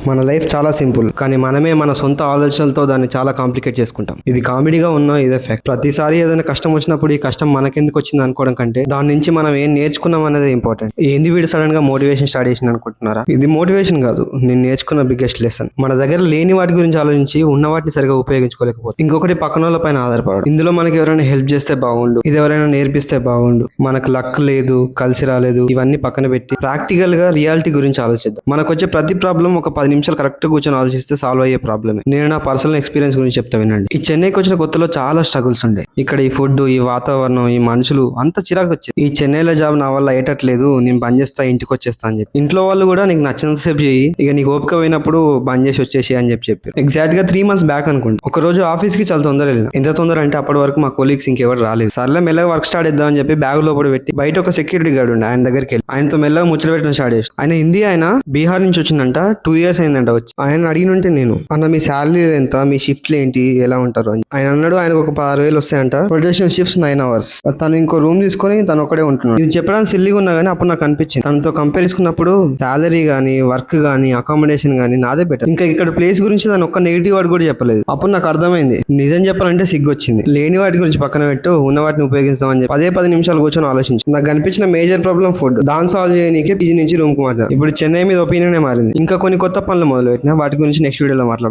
మన లైఫ్ చాలా సింపుల్, కానీ మనమే మన సొంత ఆలోచనలతో దాన్ని చాలా కాంప్లికేట్ చేసుకుంటాం. ఇది కామెడీగా ఉన్న ఇదే ఫ్యాక్ట్. ప్రతిసారి ఏదైనా కష్టం వచ్చినప్పుడు ఈ కష్టం మనకెందుకు వచ్చింది అనుకోవడం కంటే దాని నుంచి మనం ఏం నేర్చుకున్నాం అనేది ఇంపార్టెంట్. ఏంది వీడు సడన్ గా మోటివేషన్ స్టార్ట్ చేసిన అనుకుంటున్నారా? ఇది మోటివేషన్ కాదు, నేను నేర్చుకున్న బిగ్గెస్ట్ లెసన్. మన దగ్గర లేని వాటి గురించి ఆలోచించి ఉన్న వాటిని సరిగా ఉపయోగించుకోలేకపోతే ఇంకొకటి పక్కన వాళ్ళ పైన ఆధారపడడం. ఇందులో మనకి ఎవరైనా హెల్ప్ చేస్తే బాగుండు, ఇది ఎవరైనా నేర్పిస్తే బాగుండు, మనకు లక్ లేదు, కలిసి రాలేదు, ఇవన్నీ పక్కన పెట్టి ప్రాక్టికల్ గా రియాలిటీ గురించి ఆలోచిద్దాం. మనకు వచ్చే ప్రతి ప్రాబ్లం ఒక 10 నిమిషాలు కరెక్ట్ కూర్చొని ఆలోచిస్తే సాల్వ్ అయ్యే ప్రాబ్లమే. నేను నా పర్సనల్ ఎక్స్పీరియన్స్ గురించి చెప్తా వినండి. ఈ చెన్నైకి వచ్చిన కొత్తలో చాలా స్ట్రగుల్స్ ఉండే. ఇక్కడ ఈ ఫుడ్, ఈ వాతావరణం, ఈ మనుషులు అంత చిరాకు వచ్చేది. ఈ చెన్నైలో జాబ్ నా వల్ల అయ్యేటట్లేదు, నేను బంద్ చేస్తా, ఇంటికి వచ్చేస్తా అని చెప్పి ఇంట్లో వాళ్ళు కూడా నీకు నచ్చినంతసేపు చేయి, ఇక నీకు ఓపిక పోయినప్పుడు బంద్ చేసి వచ్చేసి అని చెప్పారు. ఎగ్జాక్ట్ గా 3 months బ్యాక్ అనుకుంటా ఒక రోజు ఆఫీస్ కి చాలా తొందర వెళ్ళిన. ఎంత తొందర అంటే అప్పటి వరకు మా కొలీగ్స్ ఇంకెవరు రాలేదు. సర్లే మెల్లగా వర్క్ స్టార్ట్ చేద్దామని చెప్పి బ్యాగ్ లోపల పెట్టి బయట ఒక సెక్యూరిటీ గార్డ్ ఉండే, ఆయన దగ్గరికి వెళ్ళి ఆయనతో మెల్లగా ముచ్చట పెట్టడం స్టార్ట్ చేసి, ఆయన హిందీ, ఆయన బీహార్ నుంచి వచ్చిందంట, 2 years అయిందంట వచ్చి. ఆయన అడిగినుంటే నేను అన్న మీ శాలరీ ఎంత, మీ షిఫ్ట్లు ఏంటి, ఎలా ఉంటారు అని ఆయన అన్నాడు. ఆయనకు ఒక 16,000 వస్తాయంట, రొటేషన్ షిఫ్ట్స్ 9 hours. తను ఇంకో రూమ్ తీసుకొని తను ఒకడే ఉంటున్నాడు. ఇది చెప్పడానికి సిల్లీగా ఉన్నా కానీ అప్పుడు నాకు అనిపించింది, తనతో కంపేర్ చేసుకున్నప్పుడు శాలరీ గానీ, వర్క్ గానీ, అకామిడేషన్ గానీ నాదే బెటర్. ఇంకా ఇక్కడ ప్లేస్ గురించి తను ఒక్క నెగిటివ్ వర్డ్ కూడా చెప్పలేదు. అప్పుడు నాకు అర్థమైంది, నిజం చెప్పాలంటే సిగ్గు వచ్చింది. లేని వాటి గురించి పక్కన పెట్టు, ఉన్న వాటిని ఉపయోగిస్తామని చెప్పి 10 నిమిషాలు కూర్చొని ఆలోచించి నాకు కనిపించిన మేజర్ ప్రాబ్లం ఫుడ్. దాన్ని సాల్వ్ చేయడానికే పీజీ నుంచి రూమ్ కు మాట్లాడు. ఇప్పుడు చెన్నై మీద ఒపీనియన్ మారింది. ఇంకా కొన్ని కొత్త పనులు మొదలు పెట్టినా, వాటి గురించి నెక్స్ట్ వీడియోలో మాట్లాడదాం.